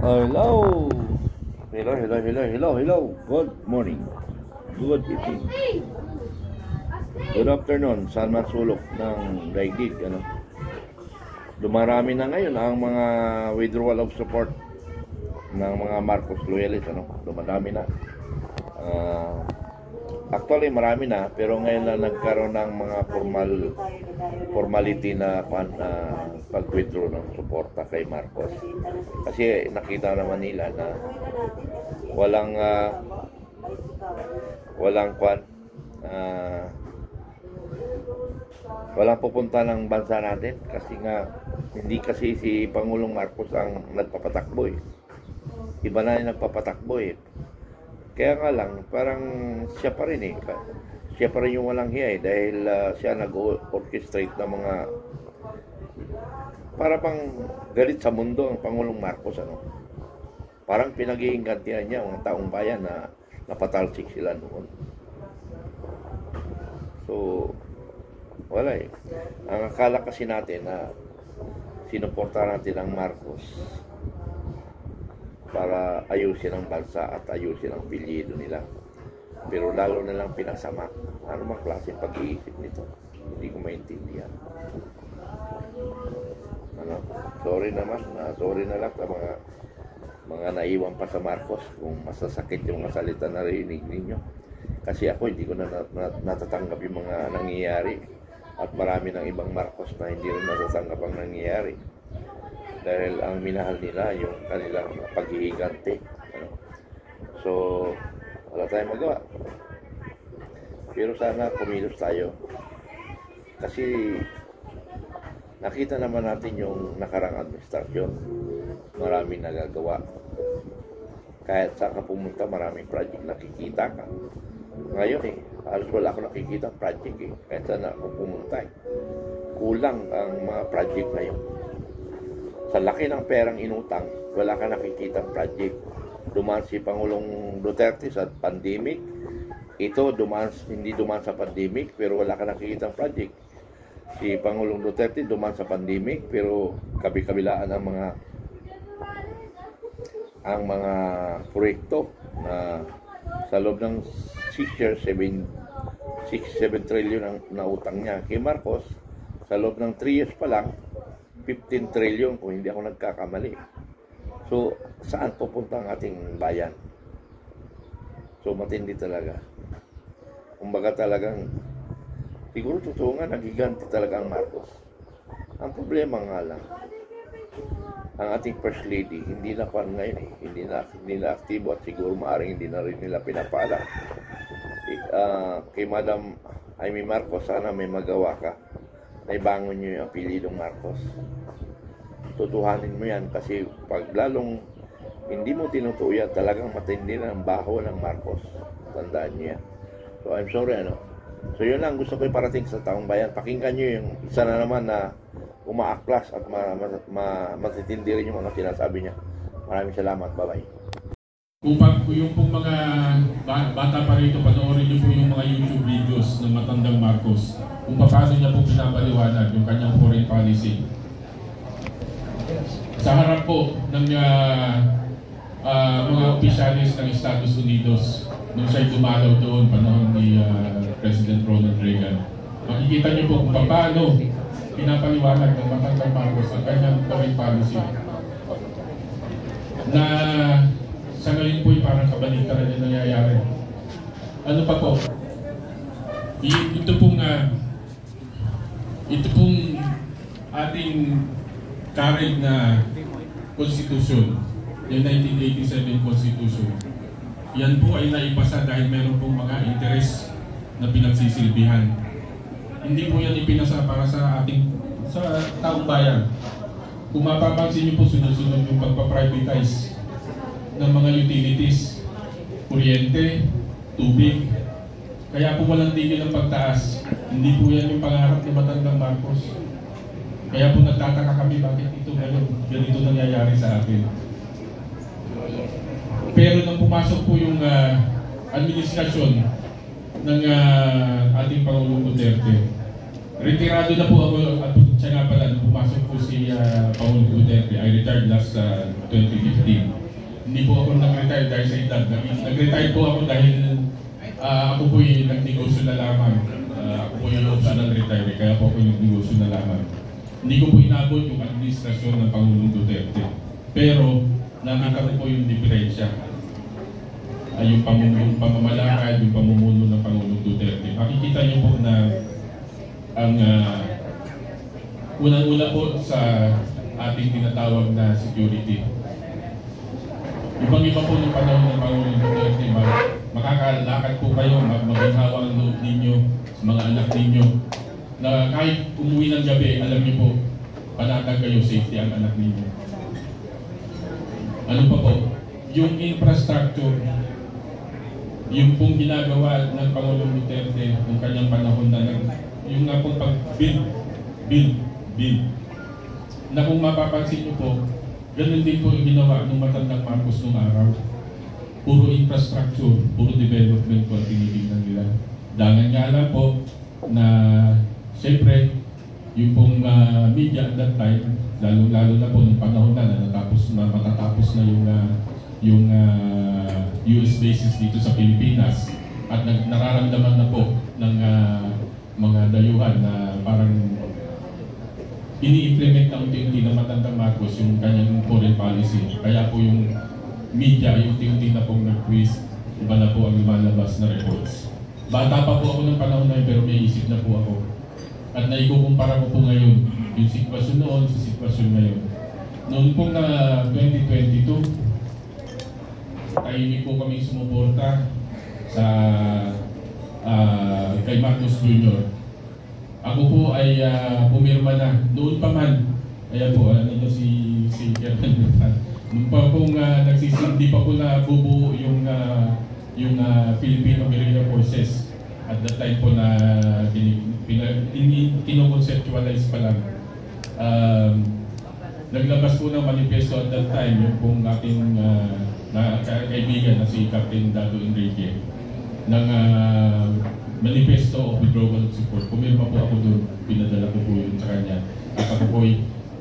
Hello. Hello. Good morning. Good evening. Good afternoon. Saan man sulok ng daigdig, Dumarami na ngayon ang mga withdrawal of support ng mga Marcos loyalists, Dumadami na. Actually, marami na, pero ngayon lang nagkaroon ng mga formality na pag-withdraw ng suporta kay Marcos. Kasi nakita naman nila na walang pupunta ng bansa natin kasi nga hindi kasi si Pangulong Marcos ang nagpapatakbo eh. Iba na yung nagpapatakbo eh. Kaya nga lang, parang siya pa rin eh. Siya pa rin yung walang hiya eh, dahil siya nag-orchestrate ng mga para pang galit sa mundo ang Pangulong Marcos, Parang pinag-iingantihan niya ang taong bayan na napatalsik sila noon. So, wala eh. Ang akala kasi natin na sinuporta natin ang Marcos para ayusin ang bansa at ayusin ang pilyedo nila. Pero lalo na lang pinasama. Ano mang klaseng pag-iisip nito? Hindi ko maintindihan. Sorry na lang sa mga naiwan pa sa Marcos kung masasakit yung mga salita na narinig ninyo. Kasi ako hindi ko na natatanggap yung mga nangyayari. At marami ng ibang Marcos na hindi rin natatanggap ang nangyayari. Dahil ang minahal nila yung kanilang pag-iigante. So, wala tayong magawa. Pero sana kumilos tayo. Kasi nakita naman natin yung nakarang administrasyon. Maraming nagagawa. Kahit saan ka pumunta, maraming project nakikita ka. Ngayon halos wala ako nakikita project eh. Kahit saan ako pumunta eh. Kulang ang mga project ngayon. Sa laki ng perang inutang, wala ka nakikita project. Dumaan si Pangulong Duterte sa pandemic. Ito, hindi dumaan sa pandemic, pero wala ka nakikita project. Si Pangulong Duterte dumaan sa pandemic, pero kabi-kabilaan ang mga proyekto na sa loob ng 6 years, 7 trillion na utang niya. Kay Marcos, sa loob ng 3 years pa lang, 15 trillion kung hindi ako nagkakamali. So, saan pupunta ang ating bayan? So, matindi talaga. Kumbaga talagang, siguro totoo nga, nagiganti talaga ang Marcos. Ang problema nga lang, ang ating First Lady, hindi na pa ngayon eh. Hindi na aktibo at siguro maaaring hindi na rin nila pinapala. Kay Madam Amy Marcos, sana may magawa ka. Naibangon nyo yung apelidong Marcos. Tutuhanin mo yan kasi pag lalong hindi mo tinutuya, talagang matindi na ang baho ng Marcos. Tandaan nyo yan. So I'm sorry So yun lang gusto ko iparating sa taong bayan. Pakinggan nyo yung isa na naman na umaaklas at matitindi rin yung mga sinasabi niya. Maraming salamat. Bye-bye. Kung yung pong mga bata pa rito, panoorin niyo po yung mga YouTube videos ng matandang Marcos kung paano niya po pinapaliwanag yung kanyang foreign policy. Sa harap po ng mga opisyalis ng Estados Unidos nung siya'y dumalaw doon panahon ni President Ronald Reagan. Makikita niyo po kung paano pinapaliwanag ng matandang Marcos ang kanyang foreign policy na sa ngayon po'y parang kabaliktaran na nangyayari. Ano pa po? Ito pong ating current na Constitution, yung 1987 Constitution. Yan po ay naipasa dahil meron pong mga interes na pinagsisilbihan. Hindi po yan ipinasa para sa taong bayan. Kung mapapansin niyo po, sunod-sunod yung pagpa-privatize ng mga utilities, kuryente, tubig. Kaya po walang tigil ang pagtaas. Hindi po yan yung pangarap ni matandang Marcos. Kaya po nagtataka kami bakit ito ganito nangyayari sa atin. Pero nang pumasok po yung administrasyon ng ating Pangulong Duterte, Retirado na po ako at siya nga pala, nung pumasok po si Paolo Duterte, I retired last 2015. Hindi po ako nag-retire dahil sa edad. Nag-retire po ako dahil ako po yung nagnegosyo na lamang. Ako po yung optional retire, kaya po ako yung nagnegosyo na lamang. Hindi ko po inabot yung administrasyon ng Pangulong Duterte. Pero nakita ko po yung diferensya. Yung pamamalakad, yung pamumuno ng Pangulong Duterte. Makikita niyo po na ang unang-una po sa ating tinatawag na security. Ibang-iba po ng panahon ng Pangulong Duterte, makakalakad po kayo, maginhawa ang loob ninyo sa mga anak ninyo, na kahit umuwi ng gabi, alam niyo po, panatag kayo, safety ang anak ninyo. Ano pa po? Yung infrastructure, yung pong ginagawa ng Pangulong Duterte ng kanyang panahon na yung nga pong pag-build. Na kung mapapansin nyo po, ganun din po yung ginawa ng matandang Marcos nung araw. Puro infrastructure, puro development po ang tinitingnan nila. Dangan nga lang po na siyempre yung pong media at that time, lalo na po nung panahon na matatapos na yung US bases dito sa Pilipinas at nararamdaman na po ng mga dayuhan na parang ini-implement na unti-unti na matandang Marcos yung kanyang foreign policy. Kaya po yung media, yung unti-unti na pong nag-twist, iba na po ang lumalabas na reports. Bata pa po ako ng panahon na yun, pero may isip na po ako. At naikukumpara ko po ngayon yung sitwasyon noon sa sitwasyon ngayon. Noon pong na 2022, tahimik po kami sumuporta sa kay Marcos Jr. Ako po ay pumirma na. Noon pa man, ayan po, si Chairman Lutan. Noon pa pong nagsisindi pa po na bubuo yung Filipino Guerrilla Forces. At that time po na kinoconceptualize pa lang. Naglabas po ng manifesto at that time yung pong ating kaibigan na si Captain Dado Enrique ng manifesto of withdrawal of support. Pumirma po ako doon, pinadala ko po yun sa kanya. At ako po,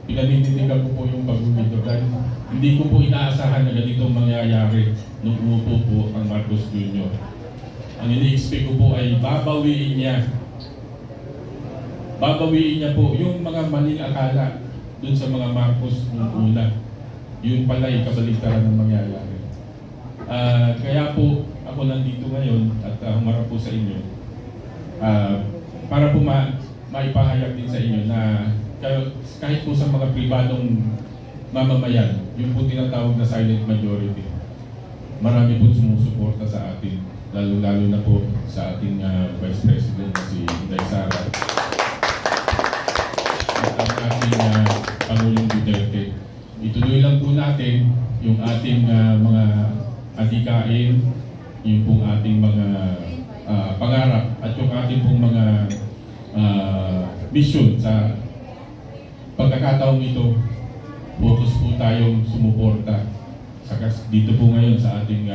pinanindigan ko po yung pag-withdraw dahil hindi ko po inaasahan na ganitong mangyayari nung umupo po ang Marcos Jr. Ang ini-expect ko po ay babawiin niya po yung mga maling akala dun sa mga Marcos nung una. Yun pala ay kabaligtaran ng mangyayari. Kaya po ako nandito ngayon at humarap po sa inyo para po maipahayag din sa inyo na kahit po sa mga pribadong mamamayan, yung po tinatawag na silent majority, marami po sumusuporta sa atin, lalo na po sa ating Vice President na si Inday Sara at ang ating Pangulong Duterte. Ituloy lang po natin yung ating mga adhikain, yung pong ating mga pangarap at yung ating pong mga mission sa pagkakataong ito. Focus po tayong sumuporta dito po ngayon sa ating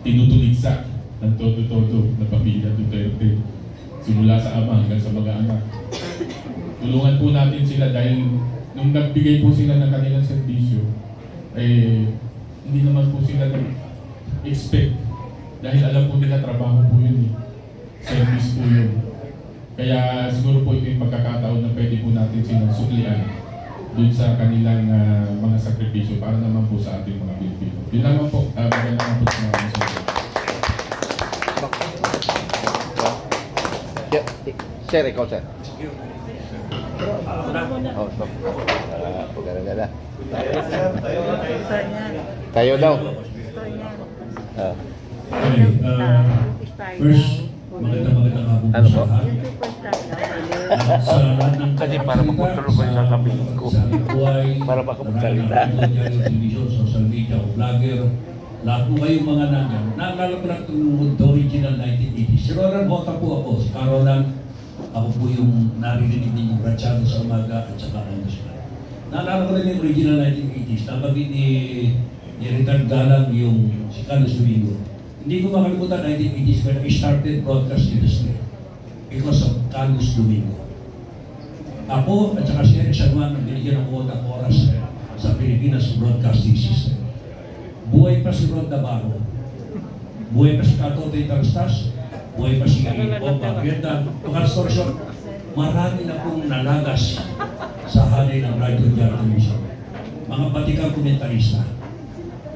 tinutuligsa ng todo-todo na pamilya Duterte, simula sa ama hanggang sa mga anak. Tulungan po natin sila dahil nung nagbigay po sila ng kanilang serbisyo, hindi naman po sila nag-expect dahil alam po nila trabaho po yun, service po yun. Kaya siguro po ito yung pagkakataon na pwede po natin silang suklian dun sa kanilang mga sakripisyo para naman po sa ating mga Pilipino. Yun naman po, magandang naman po sa mga masasabi. Sir, ikaw sir. Oh, stop. Pagkakagala. Tayo daw. First, magandang hapon Ano po? Kasi para makontrol ko yung sasabihin ko. Para makapagsalita. Social media, vlogger, lahat po kayong mga nandiyan. Naalala ko lang itong original 1980s. Si Roland Bota po ako, si Carolan. Ako po yung narinig din yung Brachado sa umaga at saka ang Dusman. Naalala ko lang yung original 1980s. Nabagin ni Richard Galang yung si Carlos Domingo. Hindi ko makalimutan 1980s when I started broadcast industry because of Carlos Domingo. Ako at saka si Eric Salman ang binigyan ng quota oras sa Pilipinas Broadcasting System. Buhay pa si Rod Navarro. Buhay pa si Cato Tarstas. Buhay pa si Bomba Vietnam. Long short, marami na pong nalagas sa hanay ng Radio Diyan Television. Mga batikang komentarista.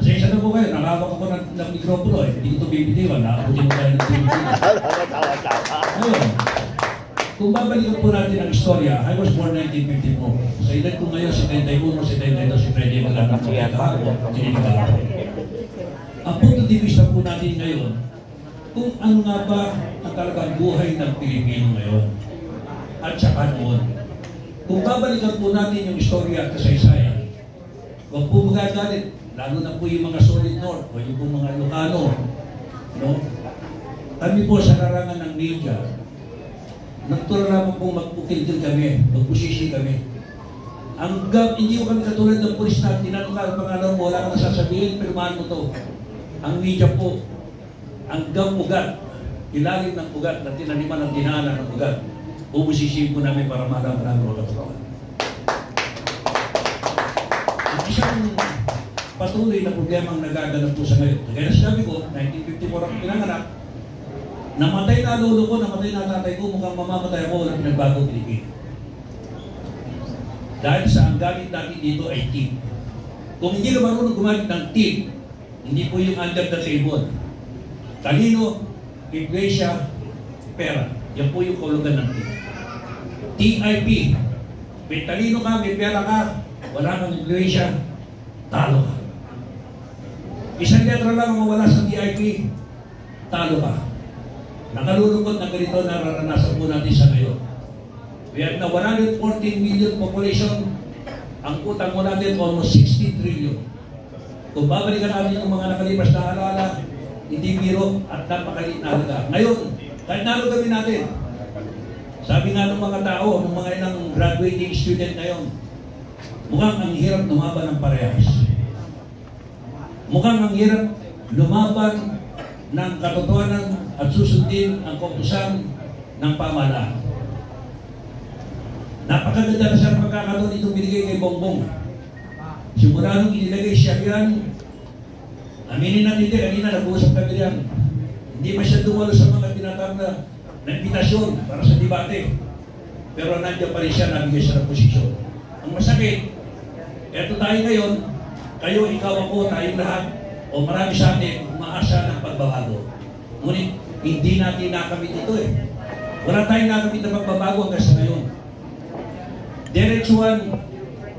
Kasi isa na po kayo, nakawak ako ng mikropono eh. Hindi ko ito bibitiwan, nakaputin ko tayo ng Pilipinas. Ngayon, kung babalikan po natin ang istorya, I was born 1954. Sa edad ko ngayon, 71, 72, si Freddy Magalang po kahapon, sinigahapon. Ang punto de vista po natin ngayon, kung ano nga ba ang talagang buhay ng Pilipino ngayon. At saka noon, kung babalikan po natin yung istorya at kasaysayan, huwag po magagalit, lalo na po yung mga Solid North o yung mga Ilocano, no? Kami po sa larangan ng media, nagturo naman pong magpukil din kami, magpusisi kami. Hindi ko kami katulad ng pulis na tinanong ka ang pangalan mo, wala kang nasasabihin, pirmahan mo to. Ang media po, hanggang ugat, ilalim ng ugat na tinaniman ng dinaanan ng ugat, bubusisiin po namin para malaman namin ang katotohanan. Ang isang patuloy na problema ang nagaganap po sa ngayon. Kaya sinabi ko, 1954 ako pinanganak, namatay na lolo ko, namatay na tatay ko, mukhang mamamatay ako, walang pinagbago Pilipino. Dahil sa ang gamit natin dito ay tip. Kung hindi ka marunong gumamit ng tip, hindi po yung under the table. Talino, iglesia, pera. Yan po yung kulugan ng tip. TIP. May talino ka, may pera ka, wala kang iglesia, talo ka. Isang letra lang ang mawala sa TIP, talo ka. Nakalulungkot na ganito nararanasan po natin sa ngayon. We have na 114 million population, ang utang mo natin almost 60 trillion. Kung babalikan natin yung mga nakalipas na alala, hindi biro at napakaliit na halaga. Ngayon, kahit nalugamin natin, sabi nga ng mga tao, ng mga ilang graduating student ngayon, mukhang ang hirap lumaban ng parehas. Mukhang ang hirap lumaban ng katotohanan at susundin ang kautusan ng pamahalaan. Napakaganda na sa pagkakataon itong binigay kay Bongbong. Simula nung inilagay siya yan, aminin natin din, kanina nag-uusap kami yan. Hindi pa siya dumalo sa mga tinatawag na imbitasyon para sa debate. Pero nandiyan pa rin siya, nabigay siya ng posisyon. Ang masakit, eto tayo ngayon, kayo, ikaw, ako, tayong lahat, o marami sa atin, umaasa ng pagbabago. Ngunit, hindi natin nakamit ito eh. Wala tayong nakamit na pagbabago hanggang sa ngayon. Diretsuhan,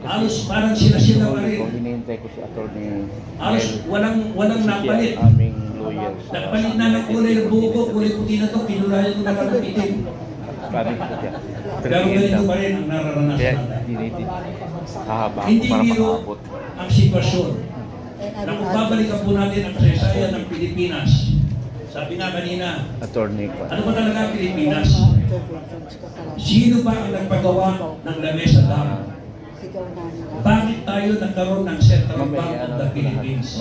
halos parang sila-sila pa rin. Hinihintay ko si attorney. Halos walang napalit. Aming lawyers. Nagpalit na ng kulay ng buko, kulay puti na ito, pinulayan ko na lang itim. Pero ganito pa rin ang nararanasan natin. Hindi biro ang sitwasyon. Na kung babalikan po natin ang kasaysayan ng Pilipinas, sabi nga kanina, ano ba talaga ang Pilipinas? Sino ba ang nagpagawa ng Lamesa Dam? Bakit tayo nagkaroon ng Central Bank of the Philippines?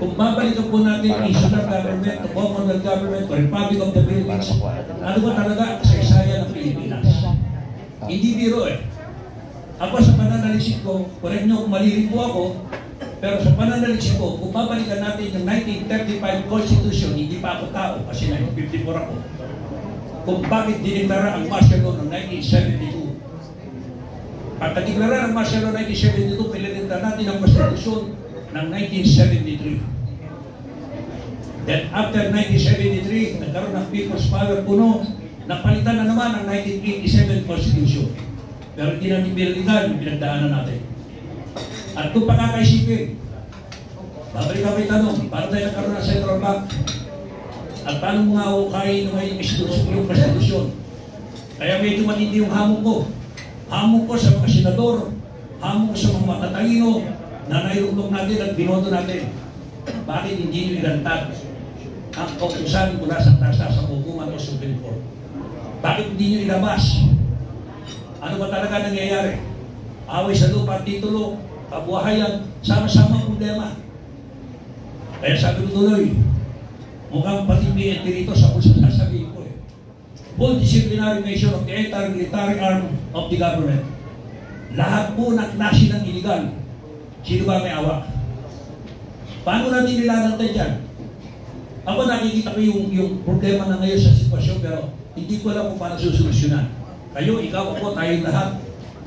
Kung babalikan po natin ang National Government, the Commonwealth Government, the Republic of the Philippines, ano ba talaga ang kasaysayan ng Pilipinas? Hindi biro eh. Ako sa pananaliksik ko, correct nyo kung mali po ako, pero sa pananaliksik ko, kung babalikan natin yung 1935 Constitution, hindi pa ako tao kasi 1954 ako. Kung bakit dineklara ang martial law ng 1972. At nagdeklara ang martial law 1972, pinilita natin ang Constitution ng 1973. Then after 1973, nagkaroon ng People's Power Puno, napalitan na naman ang 1987 Constitution. Pero hindi namin pinilitan yung pinagdaanan natin. At kung pakakaisipin, babalik kami tanong, paano tayo nagkaroon ng Central Bank? At paano mga hukayin ng ngayong konstitusyon? Kaya medyo matindi yung hamon ko. Hamon ko sa mga senador, hamon ko sa mga matatalino na nailulong natin at binoto natin. Bakit hindi nyo ilantad ang kautusan mula sa tasa sa hukuman o Supreme Court? Bakit hindi nyo ilabas? Ano ba talaga nangyayari? Away sa lupa, titulo, kabuhayan, sama-sama problema. Kaya sabi ko tuloy, mukhang pati PNP rito sa kung sasabihin ko eh. full disciplinary measure of the entire military arm of the government. Lahat po ng klase ng illegal. Sino ba may awak? Paano natin nilalantay dyan? Ako nakikita ko yung problema na ngayon sa sitwasyon, pero hindi ko alam kung paano susolusyonan. Kayo, ikaw, ako, tayong lahat,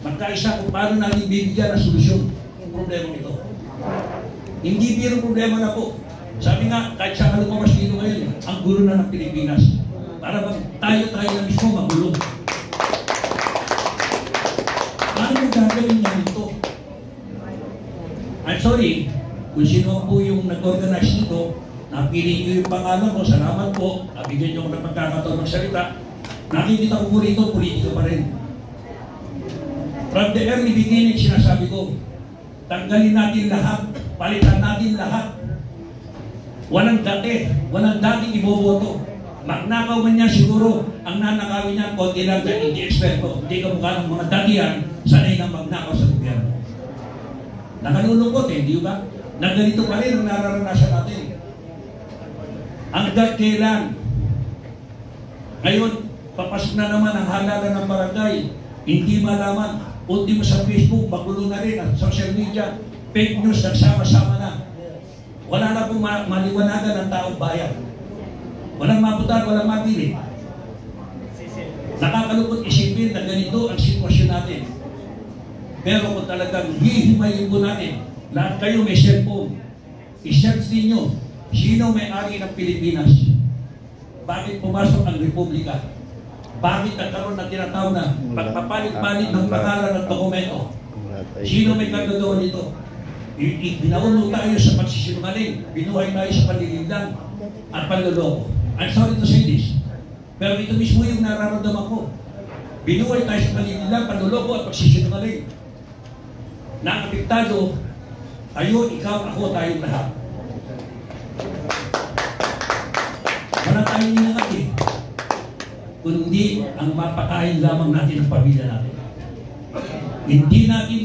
magkaisa kung paano natin bibigyan ng solusyon yung problema ito. Hindi biro problema na po. Sabi nga, kahit sa lumabas dito ngayon, ang gulo na ng Pilipinas. Para bang tayo na mismo magulo. Paano mo gagawin niya ito? I'm sorry, kung sino po yung nag-organize nito, napili niyo yung pangalan ko, salamat po, nabigyan niyo ako ng pagkakataon ng salita. Nakikita ko po rito, politika pa rin. From the early beginning, sinasabi ko, tanggalin natin lahat, palitan natin lahat. Walang dating iboboto. Magnakaw man niya siguro, ang nanakawin niya, konti lang dahil hindi eksperto. Hindi ka mukha ng mga datihan, sanay na magnakaw sa gobyerno. Nakalulungkot hindi ba? Na ganito pa rin ang nararanasan natin. Hanggang kailan? Ngayon, papasok na naman ang halalan ng barangay. Hindi malaman. Ultimo sa Facebook, magulo na rin ang social media. Fake news, nagsama-sama na. Wala na pong maliwanagan ng taong bayan. Walang mabutan, walang mabili. Nakakalungkot isipin na ganito ang sitwasyon natin. Pero kung talagang hihimayin po natin, lahat kayo may cellphone, i-search ninyo, sino may-ari ng Pilipinas? Bakit pumasok ang Republika? Bakit nagkaroon ng tinatawag na pagpapalit-palit ng pangalan ng dokumento? Sino may kagagawa nito? Binaulo tayo sa pagsisinungaling, binuhay tayo sa panlilindang at panloloko. I'm sorry to say this, pero ito mismo yung nararamdaman ko. Binuhay tayo sa panlilindang, panloloko at pagsisinungaling. Nakapiktado, tayo, ikaw, ako, tayong lahat. Wala tayong ninangat eh. Kundi ang mapakain lamang natin ang pamilya natin. Hindi natin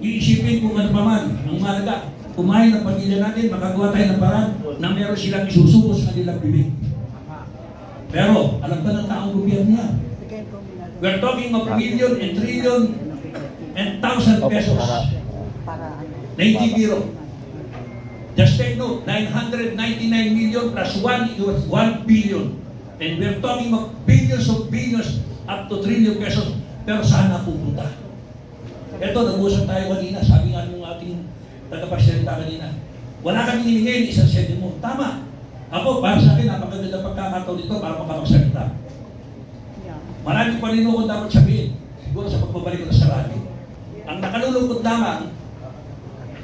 iisipin kung ano pa man ang malaga. Kumain ng pamilya natin, makagawa tayo ng paraan na meron silang isusubo sa kanilang bibig. Pero, alam ba ng taong gobyerno yan? We're talking of million and trillion and thousand pesos. Na hindi biro. Just take note, 999 million plus 1 equals 1 billion. And we're talking of billions up to trillion pesos. Pero saan na pupunta? Ito, nag-usap tayo kanina. Sabi nga nung ating tagapagsalita kanina, wala kami hiningin, isang sentimo mo. Tama. Ako, para sa akin, napakaganda pagkakataon dito para makapagsalita. Marami pa rin ako dapat sabihin. Siguro sa pagbabalik ko sa radyo. Ang nakalulungkot lamang,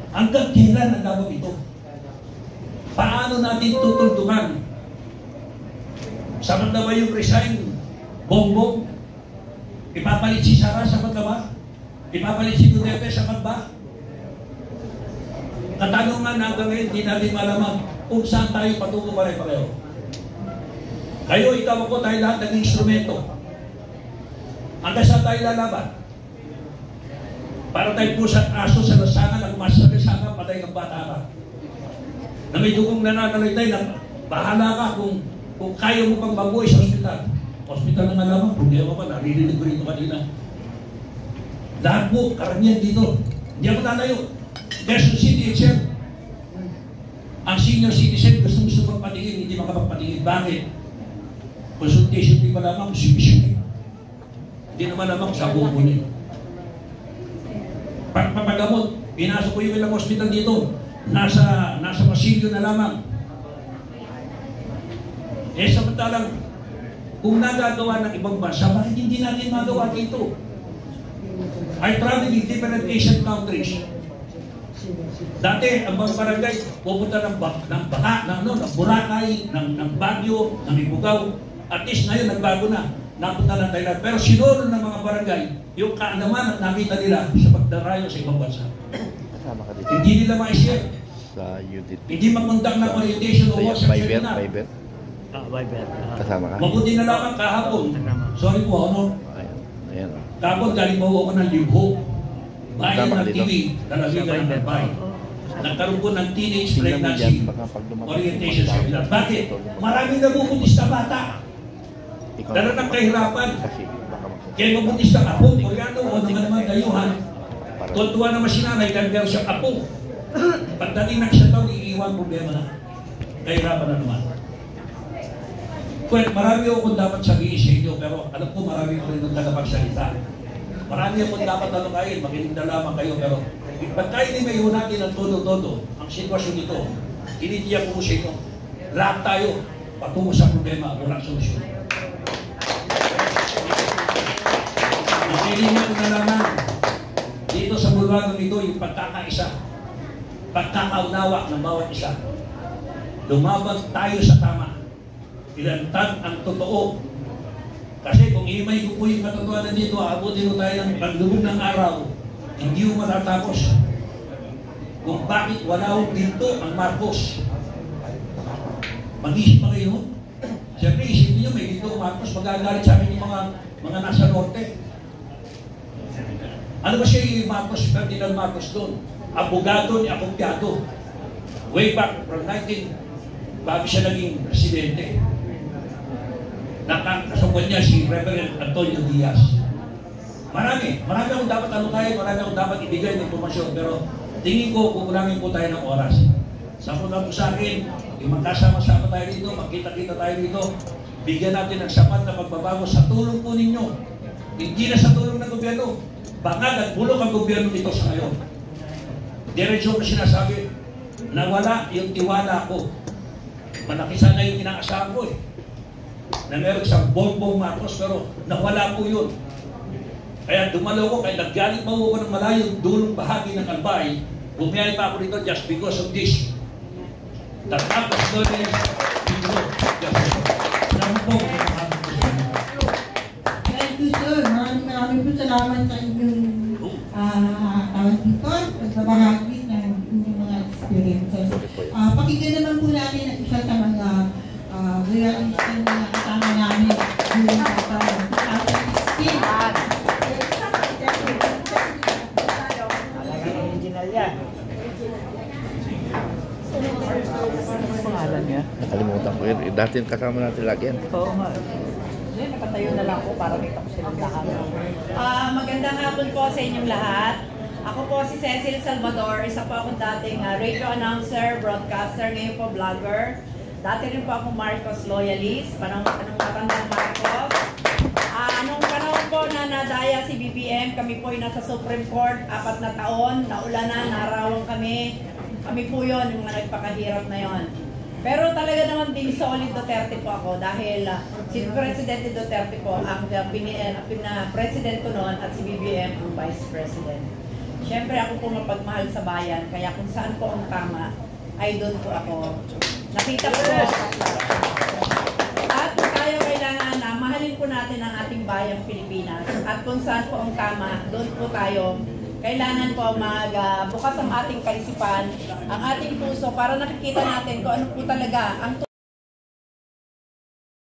hanggang kailan ang gagawin ito? Paano natin tutultungan? Sapat na ba yung resign? Bongbong? Ipapalit si Sara, sapat na ba? Ipapalit si Duterte, sapat ba? Katanungan na hanggang ngayon, hindi natin malaman kung saan tayo patungo pare-pareho. Kayo, ikaw ako, tayo lahat ng instrumento. Hanggang saan tayo lalaban? Para tayo po sa aso sa lasangan, na umasa sa lasangan, patay ng bata ka. Na may dugong nananalitay na bahala ka kung kaya mo pang mabuhay sa ospital. Ospital na nga lamang, problema pa, naririnig ko rito kanina. Lahat po, karamihan dito. Hindi ako tatayo. Quezon City itself. Ang senior citizen gusto magpatingin, hindi makapagpatingin. Bakit? Consultation fee pa lamang, sibisyon. Hindi naman lamang sa bukunin. Pagpapagamot, pinasok ko yung ilang hospital dito. Nasa pasilyo na lamang. Samantalang, kung nagagawa ng ibang bansa, bakit hindi natin magawa dito? I travel in different Asian countries. Dati, ang mga barangay, pupunta ng Boracay, ng Baguio, ng Ifugao. At least ngayon, nagbago na. Napunta ng Thailand. Pero sinuro ng mga barangay, yung kaalaman at nakita nila sa pagdarayo sa ibang bansa. Hindi nila ma-share. Hindi makundak ng orientation o WhatsApp seminar. Kasama ka? Mabuti na lang kahapon. Sorry po, ano? Ayan. Kahapon galing mo ako ng Libho. Bayan ng TV, lalawigan ng Albay. Nagkaroon po ng teenage pregnancy orientation seminar. Bakit? Maraming nabubuntis na bata. Daratang kahirapan. Kasi baka Kaya mabutis ng apo, Koreano o naman dayuhan. Tuwa naman si nanay dahil meron siyang apo. Pagdating ng siya daw, iiwan problema na. Kahirapan na naman. Well, marami akong dapat sabihin sa inyo, pero alam ko marami ko rin ang tagapagsalita. Marami akong dapat talukayin, makinig na lamang kayo, pero pag tayo din may natin ang todo-todo, ang sitwasyon nito, tinitiyak ko sa inyo, lahat tayo patungo sa problema, walang solusyon. Makinig ko na lamang dito sa bulwagan nito yung pagkakaisa, pagkakaunawa ng bawat isa. Lumaban tayo sa tama. Ilantad ang totoo. Kasi kung imay ko po yung katotohanan dito, aabutin mo tayo ng paglubog ng araw, hindi mo matatapos. Kung bakit wala akong dito ang Marcos. Mag-isip pa kayo. Siyempre, isipin nyo, may dito ang Marcos, magagalit sa amin yung mga nasa norte. Ano ba siya yung Marcos, Ferdinand Marcos doon? Abogado ni Acopiado. Way back from 19, bago siya naging presidente. Nakasungkot niya si Reverend Antonio Diaz. Marami akong dapat talukayin, marami akong dapat ibigay ng informasyon, pero tingin ko kukulangin po tayo ng oras. Sabi lang po sa akin, yung magkasama-sama tayo dito, magkita-kita tayo dito, bigyan natin ng sapat na pagbabago sa tulong po ninyo. Hindi na sa tulong ng gobyerno. Bangag at bulok ang gobyerno dito sa ngayon. Diretso ko sinasabi, nawala yung tiwala ko. Malaki sana yung inaasahan ko na meron isang Bongbong Marcos, pero nawala po yun. Kaya dumalo ko, kaya naggaling pa ako ng malayo, dulong bahagi ng Albay, bumiyay pa ako dito just because of this. Tapos doon is, Thank you, sir. Maraming po salamat sa inyong tawag dito, pagbabahagi ng inyong mga experiences. Pakinggan naman po natin ang isa sa mga realistic na kasama namin during that time. 2016. Original yan. Pangalan niya? nakalimutan ko yun. Dati kasama natin lagi yan. Oo nga. Hindi, nakatayo na lang po para kita ko silang lahat. Magandang hapon po sa inyong lahat. Ako po si Cecil Salvador, isa po akong dating radio announcer, broadcaster, ngayon po vlogger. Dati rin po akong Marcos loyalist, anong matandang Marcos. Anong panahon po na nadaya si BBM, kami po ay nasa Supreme Court, 4 na taon, naulanan, narawang kami. Kami po yun, yung mga nagpakahirap na yon. Pero talaga naman din solid Duterte po ako dahil si Presidente Duterte po ang president ko noon at si BBM ang vice president. Siyempre ako po mapagmahal sa bayan, kaya kung saan po ang tama, ay doon po ako. Nakita po. At kung tayo kailangan na mahalin po natin ang ating bayang Pilipinas. At kung saan po ang tama, doon po tayo. Kailangan po bukas ang ating kaisipan, ang ating puso para nakikita natin kung ano po talaga ang